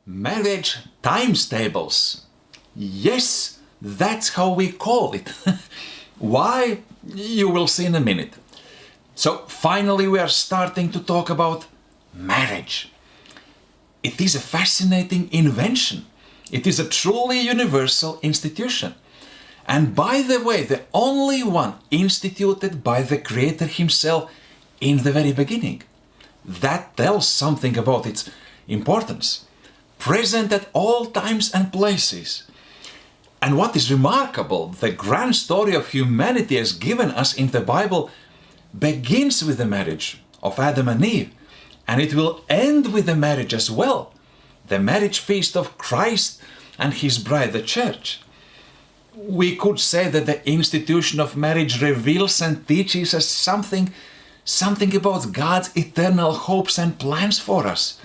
Marriage times tables. Yes, that's how we call it. Why? You will see in a minute. So finally we are starting to talk about marriage. It is a fascinating invention. It is a truly universal institution. And by the way, the only one instituted by the Creator himself in the very beginning. That tells something about its importance. Present at all times and places. And what is remarkable, the grand story of humanity as given us in the Bible begins with the marriage of Adam and Eve, and it will end with the marriage as well, the marriage feast of Christ and his bride, the church. We could say that the institution of marriage reveals and teaches us something about God's eternal hopes and plans for us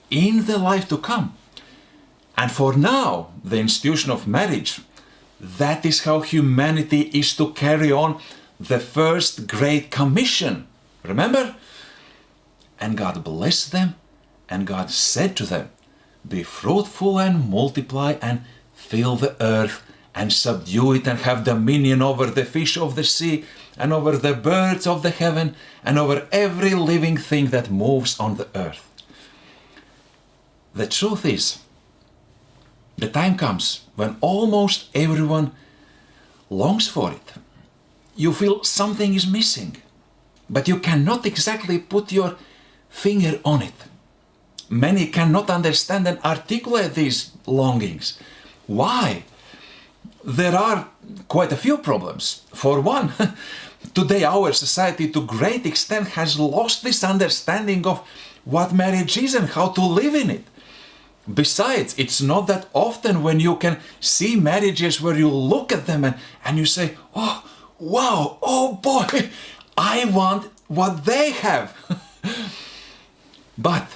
in the life to come. And for now, the institution of marriage, that is how humanity is to carry on the first great commission. Remember? And God blessed them, and God said to them, "Be fruitful and multiply and fill the earth and subdue it and have dominion over the fish of the sea and over the birds of the heaven and over every living thing that moves on the earth." The truth is, the time comes when almost everyone longs for it. You feel something is missing, but you cannot exactly put your finger on it. Many cannot understand and articulate these longings. Why? There are quite a few problems. For one, today our society to great extent has lost this understanding of what marriage is and how to live in it. Besides, it's not that often when you can see marriages where you look at them and you say, "Oh, wow, oh boy, I want what they have." But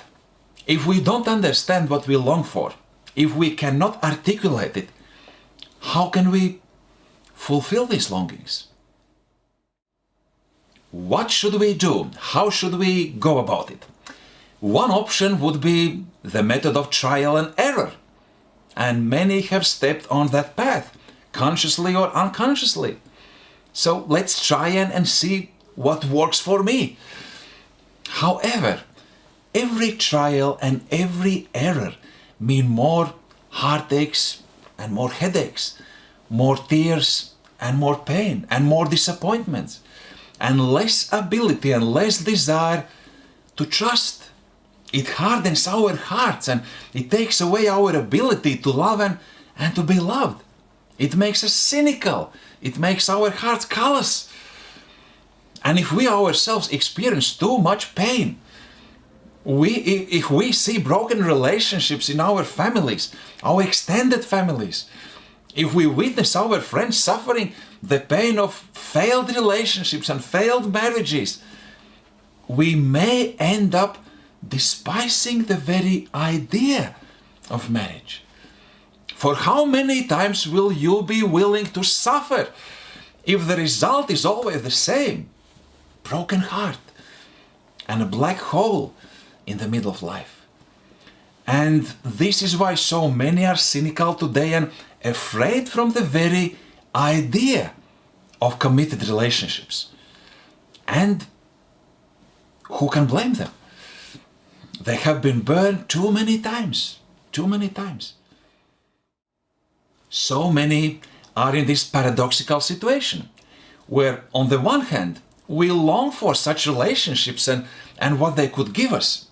if we don't understand what we long for, if we cannot articulate it, how can we fulfill these longings? What should we do? How should we go about it? One option would be the method of trial and error. And many have stepped on that path, consciously or unconsciously. So let's try and see what works for me. However, every trial and every error mean more heartaches and more headaches, more tears and more pain and more disappointments, and less ability and less desire to trust. It hardens our hearts and it takes away our ability to love and to be loved. It makes us cynical. It makes our hearts callous. And if we ourselves experience too much pain, if we see broken relationships in our families, our extended families, if we witness our friends suffering the pain of failed relationships and failed marriages, we may end up despising the very idea of marriage. For how many times will you be willing to suffer if the result is always the same? Broken heart and a black hole in the middle of life. And this is why so many are cynical today and afraid from the very idea of committed relationships. And who can blame them? They have been burned too many times. Too many times. So many are in this paradoxical situation, where on the one hand, we long for such relationships and what they could give us.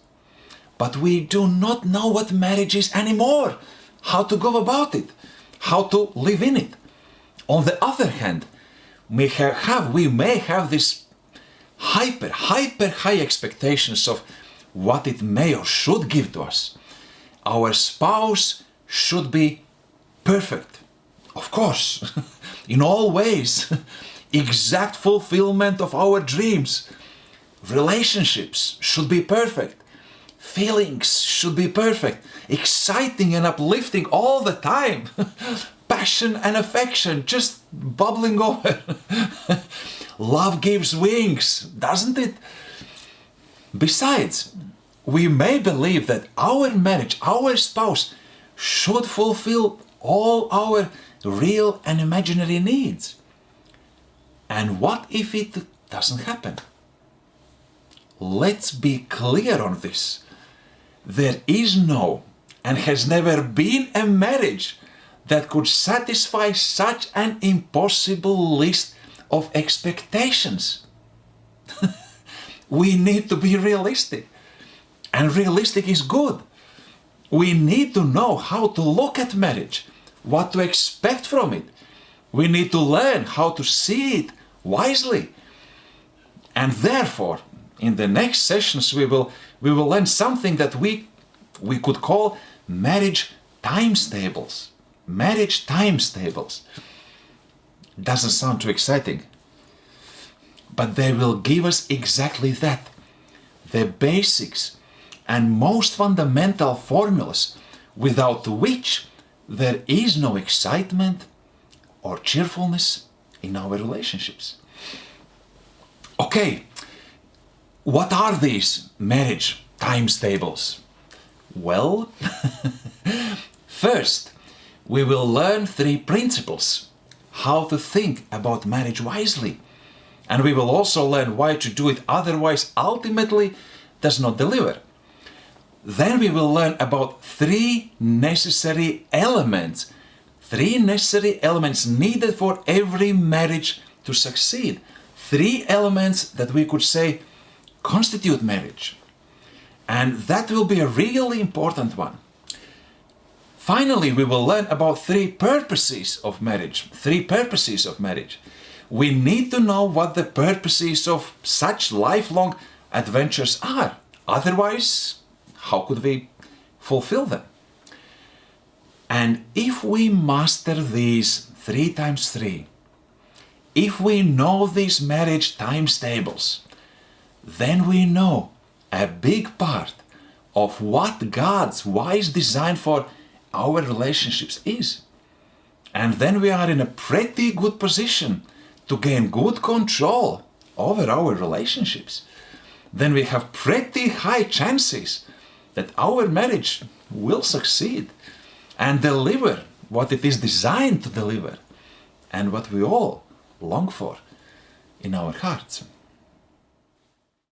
But we do not know what marriage is anymore, how to go about it, how to live in it. On the other hand, we may have this hyper high expectations of what it may or should give to us. Our spouse should be perfect, of course, in all ways, exact fulfillment of our dreams. Relationships should be perfect, feelings should be perfect, exciting and uplifting all the time, passion and affection just bubbling over. Love gives wings, doesn't it? Besides, we may believe that our marriage, our spouse, should fulfill all our real and imaginary needs. And what if it doesn't happen? Let's be clear on this. There is no and has never been a marriage that could satisfy such an impossible list of expectations. We need to be realistic. And realistic is good. We need to know how to look at marriage, what to expect from it. We need to learn how to see it wisely. And therefore, in the next sessions, we will learn something that we could call marriage times tables. Marriage times tables. Doesn't sound too exciting, but they will give us exactly that. The basics and most fundamental formulas without which there is no excitement or cheerfulness in our relationships. Okay, what are these marriage times tables? Well, first, we will learn 3 principles how to think about marriage wisely. And we will also learn why to do it otherwise ultimately does not deliver. Then we will learn about 3 necessary elements. 3 necessary elements needed for every marriage to succeed. 3 elements that we could say constitute marriage. And that will be a really important one. Finally, we will learn about 3 purposes of marriage. 3 purposes of marriage. We need to know what the purposes of such lifelong adventures are. Otherwise, how could we fulfill them? And if we master these 3 times 3, if we know these marriage times tables, then we know a big part of what God's wise design for our relationships is. And then we are in a pretty good position to gain good control over our relationships. Then we have pretty high chances that our marriage will succeed and deliver what it is designed to deliver and what we all long for in our hearts.